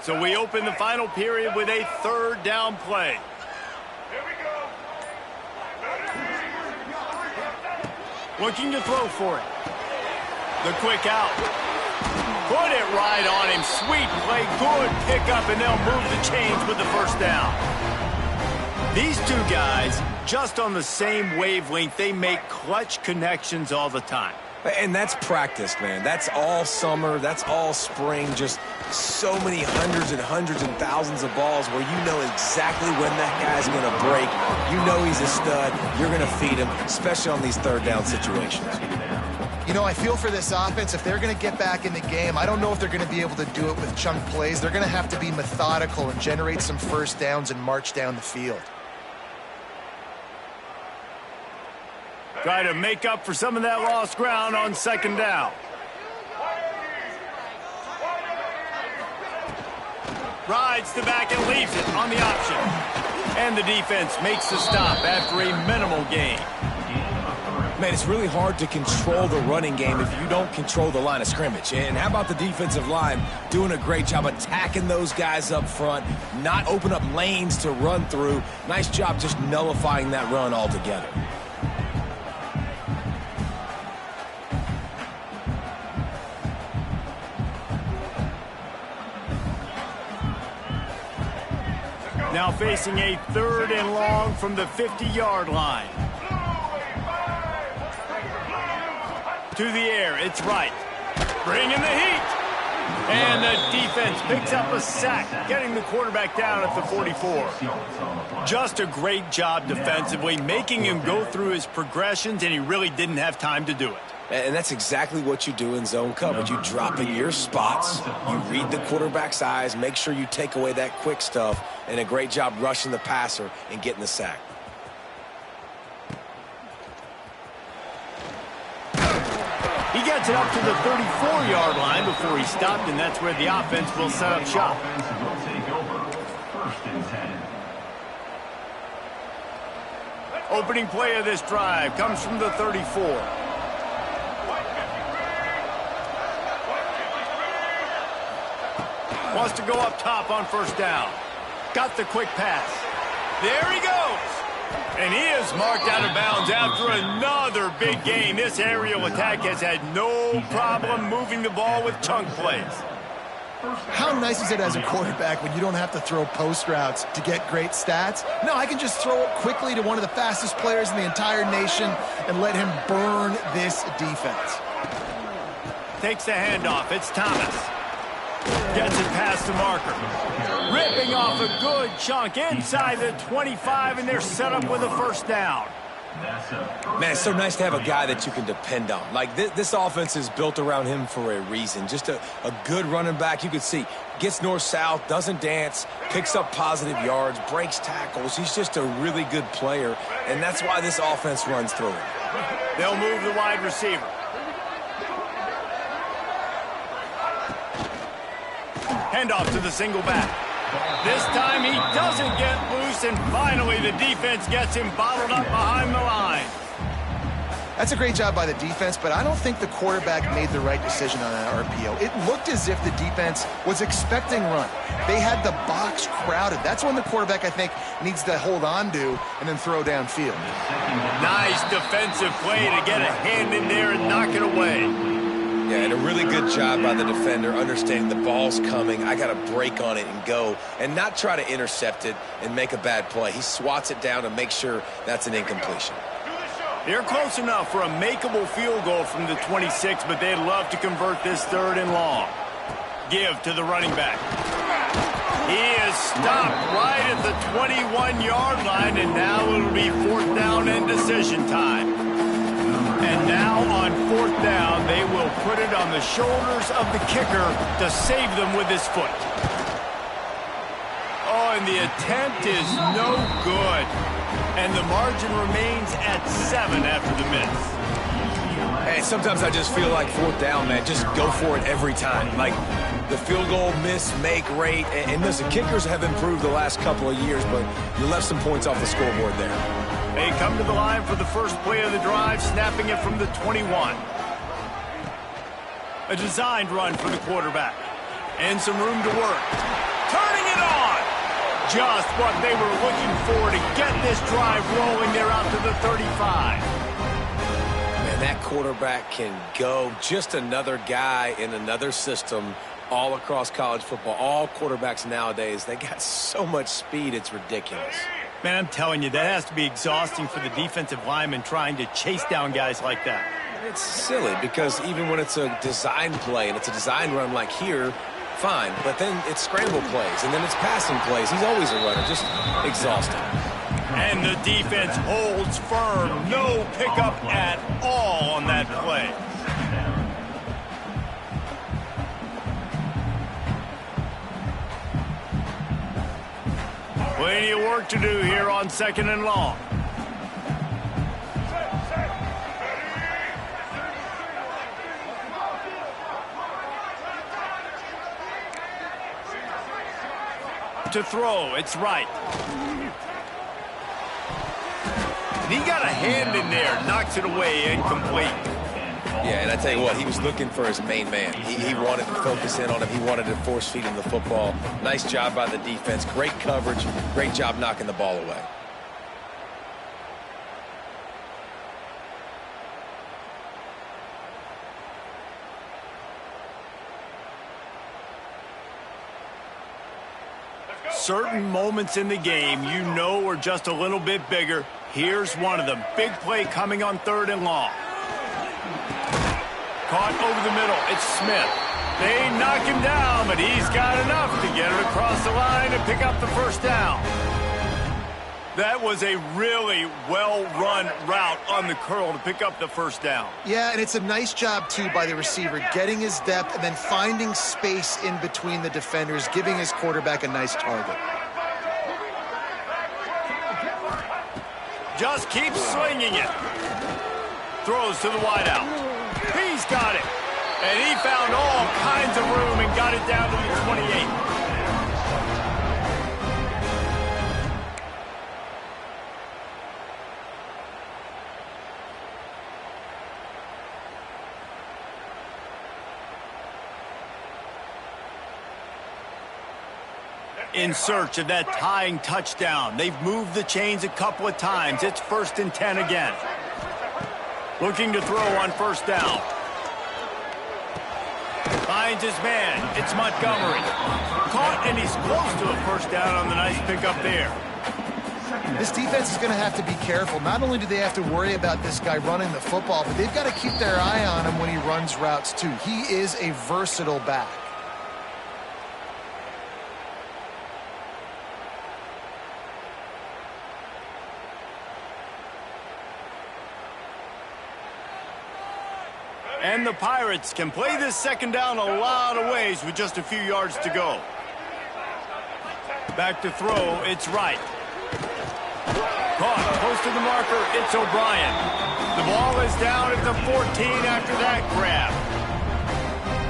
So we open the final period with a third down play. Here we go. Looking to throw for it. The quick out. Put it right on him. Sweet play. Good pickup, and they'll move the chains with the first down. These two guys, just on the same wavelength, they make clutch connections all the time. And that's practice, man. That's all summer. That's all spring. Just so many hundreds and thousands of balls where you know exactly when that guy's going to break. You know he's a stud. You're going to feed him, especially on these third down situations. You know, I feel for this offense, if they're going to get back in the game, I don't know if they're going to be able to do it with chunk plays. They're going to have to be methodical and generate some first downs and march down the field. Try to make up for some of that lost ground on second down. Rides the back and leaves it on the option. And the defense makes the stop after a minimal gain. Man, it's really hard to control the running game if you don't control the line of scrimmage. And how about the defensive line doing a great job attacking those guys up front, not open up lanes to run through. Nice job just nullifying that run altogether. Now facing a third and long from the 50-yard line. To the air, it's right. Bringing the heat. And the defense picks up a sack, getting the quarterback down at the 44. Just a great job defensively, making him go through his progressions, and he really didn't have time to do it. And that's exactly what you do in zone coverage. You drop in your spots, you read the quarterback's eyes, make sure you take away that quick stuff, and a great job rushing the passer and getting the sack. He gets it up to the 34-yard line before he stopped, and that's where the offense will set up shop. Opening play of this drive comes from the 34. Wants to go up top on first down. Got the quick pass. There he goes. And he is marked out of bounds after another big gain. This aerial attack has had no problem moving the ball with chunk plays. How nice is it as a quarterback when you don't have to throw post routes to get great stats? No, I can just throw it quickly to one of the fastest players in the entire nation and let him burn this defense. Takes the handoff. It's Thomas. Gets it past the marker. Ripping off a good chunk inside the 25, and they're set up with a first down. Man, it's so nice to have a guy that you can depend on. Like, this offense is built around him for a reason. Just a good running back. You can see, gets north-south, doesn't dance, picks up positive yards, breaks tackles. He's just a really good player, and that's why this offense runs through him. They'll move the wide receiver. Handoff to the single back. This time he doesn't get loose, and finally the defense gets him bottled up behind the line. That's a great job by the defense, but I don't think the quarterback made the right decision on that RPO. It looked as if the defense was expecting run. They had the box crowded. That's when the quarterback, I think, needs to hold on to and then throw downfield. Nice defensive play to get a hand in there and knock it away. Yeah, and a really good job by the defender, understanding the ball's coming. I got to break on it and go, and not try to intercept it and make a bad play. He swats it down and makes sure that's an incompletion. They're close enough for a makeable field goal from the 26, but they'd love to convert this 3rd and long. Give to the running back. He is stopped right at the 21-yard line, and now it'll be 4th down and decision time. And now on 4th down, they will put it on the shoulders of the kicker to save them with his foot. Oh, and the attempt is no good. And the margin remains at 7 after the miss. Hey, sometimes I just feel like 4th down, man. Just go for it every time. Like the field goal, miss, make, rate. And listen, kickers have improved the last couple of years, but you left some points off the scoreboard there. They come to the line for the first play of the drive, snapping it from the 21. A designed run for the quarterback. And some room to work. Turning it on! Just what they were looking for to get this drive rolling. They're out to the 35. Man, that quarterback can go. Just another guy in another system all across college football. All quarterbacks nowadays, they got so much speed, it's ridiculous. Man, I'm telling you, that has to be exhausting for the defensive lineman trying to chase down guys like that. It's silly because even when it's a design play and it's a design run like here, fine. But then it's scramble plays and then it's passing plays. He's always a runner, just exhausting. And the defense holds firm. No pickup at all on that play. Plenty of work to do here on 2nd and long. To throw, it's right. And he got a hand in there, knocks it away, incomplete. Yeah, and I tell you what, he was looking for his main man. He wanted to focus in on him. He wanted to force feed him the football. Nice job by the defense. Great coverage. Great job knocking the ball away. Certain moments in the game you know are just a little bit bigger. Here's one of them. Big play coming on 3rd and long. Caught over the middle. It's Smith. They knock him down, but he's got enough to get it across the line and pick up the first down. That was a really well-run route on the curl to pick up the first down. Yeah, and it's a nice job, too, by the receiver, getting his depth and then finding space in between the defenders, giving his quarterback a nice target. Just keeps swinging it. Throws to the wideout. He's got it. And he found all kinds of room and got it down to the 28. In search of that tying touchdown. They've moved the chains a couple of times. It's 1st and 10 again. Looking to throw on 1st down. finds his man. It's Montgomery. Caught, and he's close to a first down on the nice pickup there. This defense is going to have to be careful. Not only do they have to worry about this guy running the football, but they've got to keep their eye on him when he runs routes too. He is a versatile back. And the Pirates can play this second down a lot of ways with just a few yards to go. Back to throw, it's Wright. Caught, close to the marker, it's O'Brien. The ball is down at the 14 after that grab.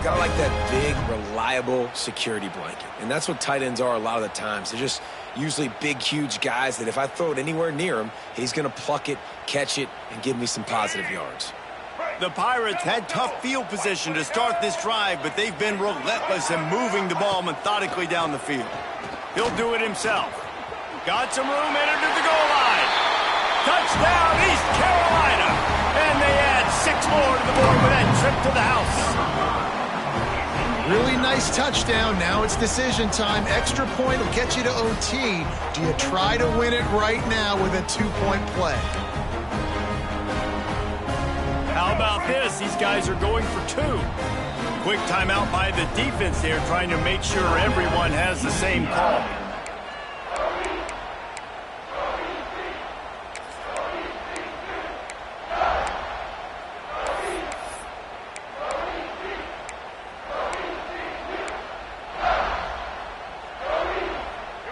Gotta like that big, reliable security blanket. And that's what tight ends are a lot of the times. They're just usually big, huge guys that if I throw it anywhere near him, he's gonna pluck it, catch it, and give me some positive yards. The Pirates had tough field position to start this drive, but they've been relentless in moving the ball methodically down the field. He'll do it himself. Got some room, entered to the goal line. Touchdown, East Carolina. And they add 6 more to the board with that trip to the house. Really nice touchdown. Now it's decision time. Extra point will get you to OT. Do you try to win it right now with a 2-point play? How about this? These guys are going for 2. Quick timeout by the defense there, trying to make sure everyone has the same call.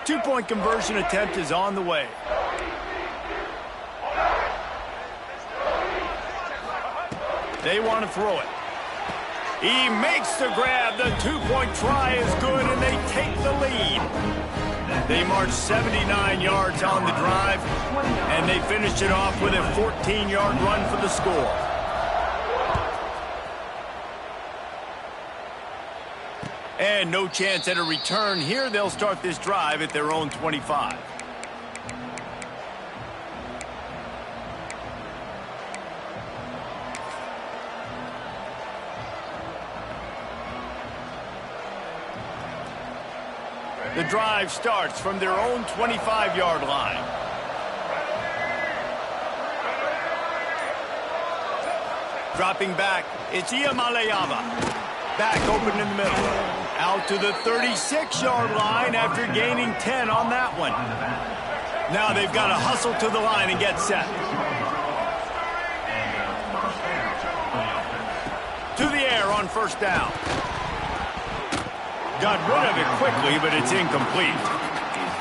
Two-point conversion attempt is on the way. They want to throw it. He makes the grab. The 2-point try is good, and they take the lead. They march 79 yards on the drive, and they finish it off with a 14-yard run for the score. And no chance at a return here. They'll start this drive at their own 25. The drive starts from their own 25-yard line. Dropping back, it's Iamaleava. Back open in the middle. Out to the 36-yard line after gaining 10 on that one. Now they've got to hustle to the line and get set. To the air on first down. Got rid of it quickly, but it's incomplete.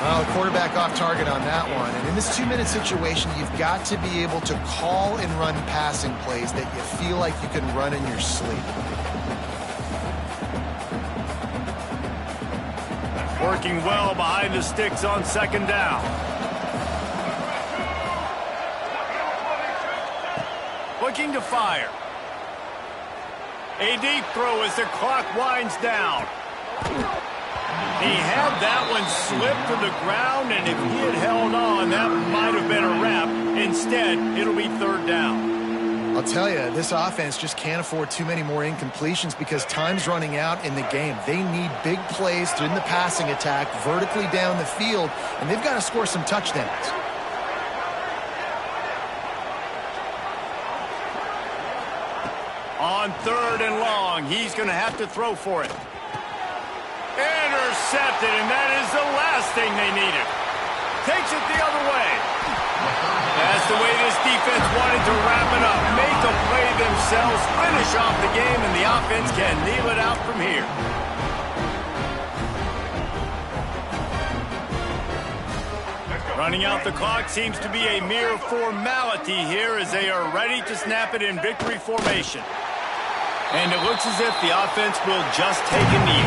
Well, quarterback off target on that one. And in this 2-minute situation, you've got to be able to call and run passing plays that you feel like you can run in your sleep. Working well behind the sticks on second down. Looking to fire. A deep throw as the clock winds down. He had that one slip to the ground, and if he had held on, that might have been a wrap. Instead, it'll be third down. I'll tell you, this offense just can't afford too many more incompletions because time's running out in the game. They need big plays in the passing attack, vertically down the field, and they've got to score some touchdowns. On third and long, he's going to have to throw for it. Intercepted, and that is the last thing they needed. Takes it the other way. That's the way this defense wanted to wrap it up. Make a play themselves, finish off the game, and the offense can kneel it out from here. Running out the clock seems to be a mere formality here as they are ready to snap it in victory formation. And it looks as if the offense will just take a knee.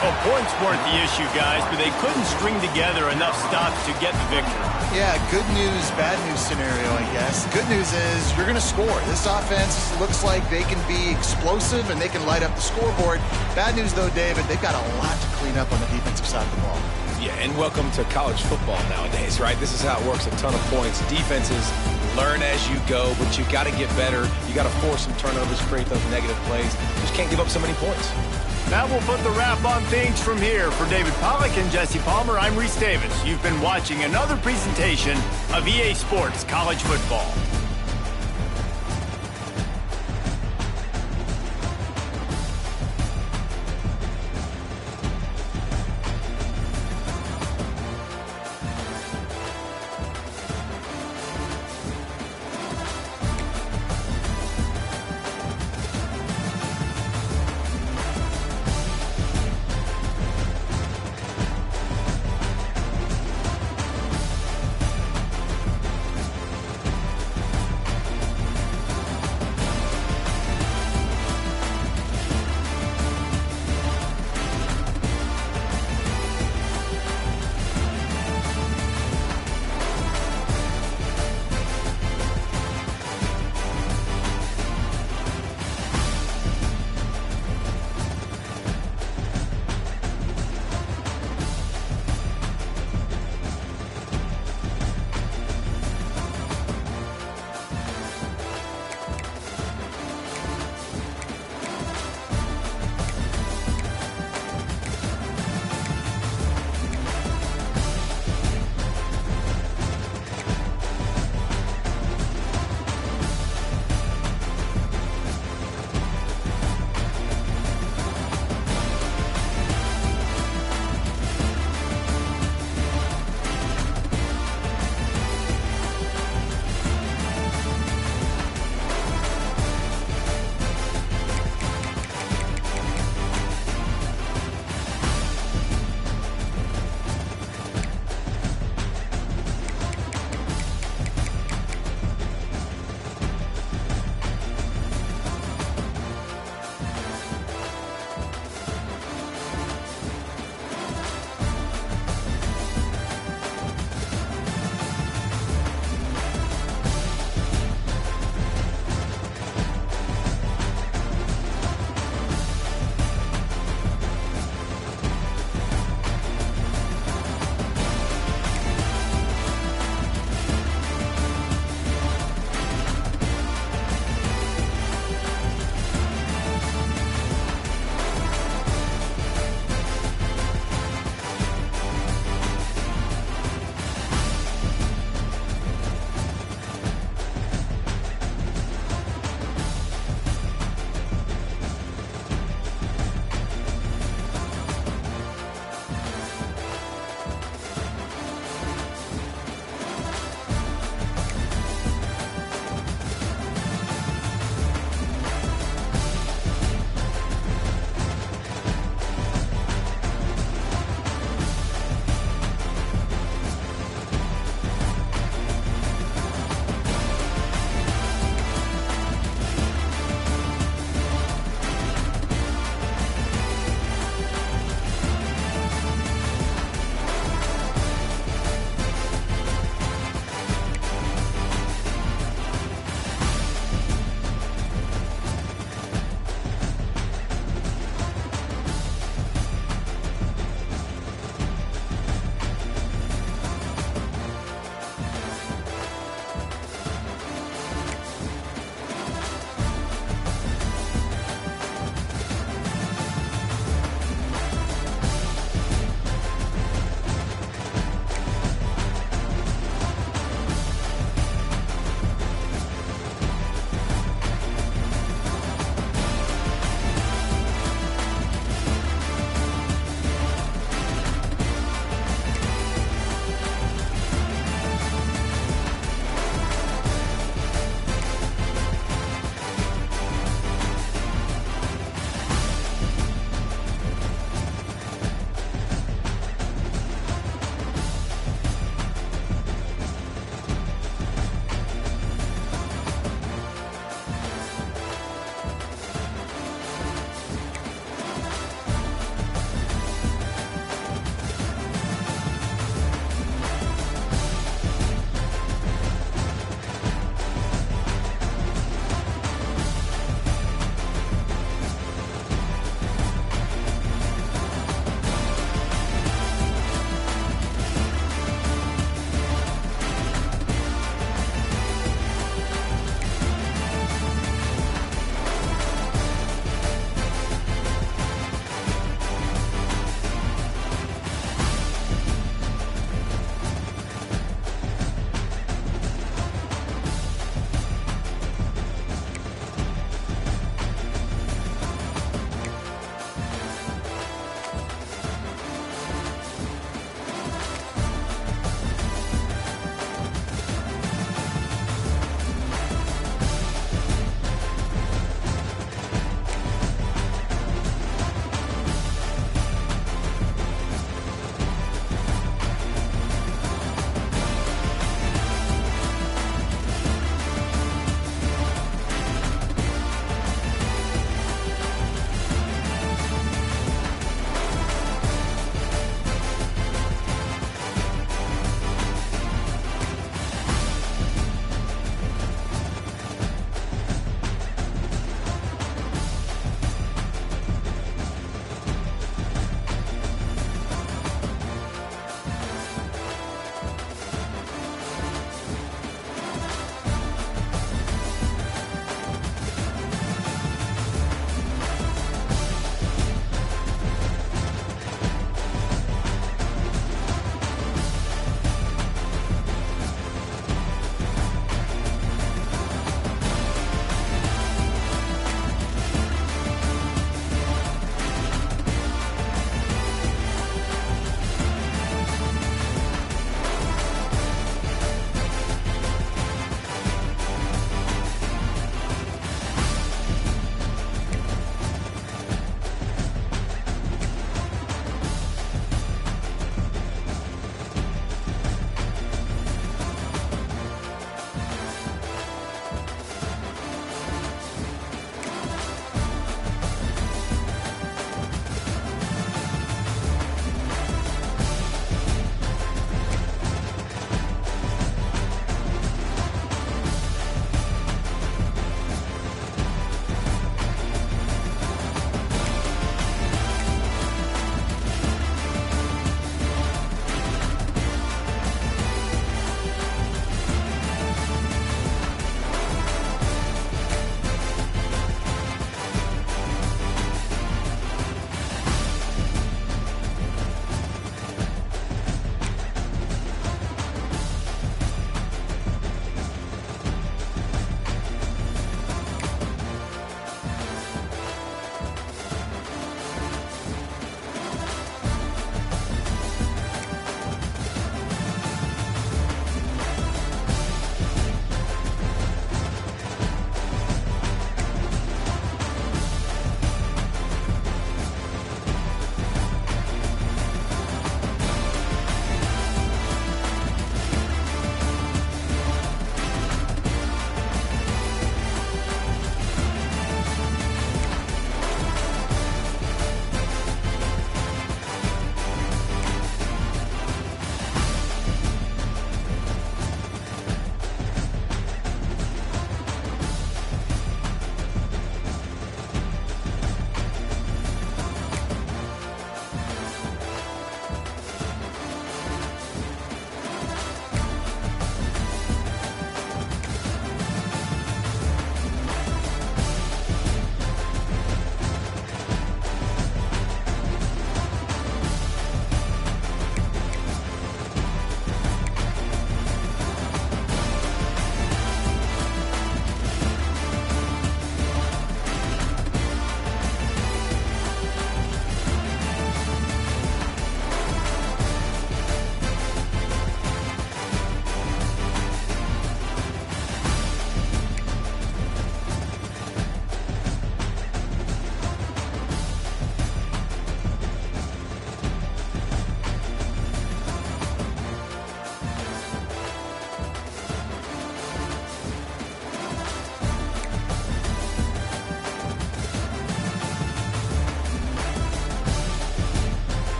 Well, points weren't the issue, guys, but they couldn't string together enough stops to get the victory. Yeah, good news, bad news scenario, I guess. Good news is you're going to score. This offense looks like they can be explosive and they can light up the scoreboard. Bad news, though, David, they've got a lot to clean up on the defensive side of the ball. Yeah, and welcome to college football nowadays, right? This is how it works, a ton of points. Defenses learn as you go, but you got to get better. You got to force some turnovers, create those negative plays. You just can't give up so many points. That will put the wrap on things from here. For David Pollack and Jesse Palmer, I'm Reese Davis. You've been watching another presentation of EA Sports College Football.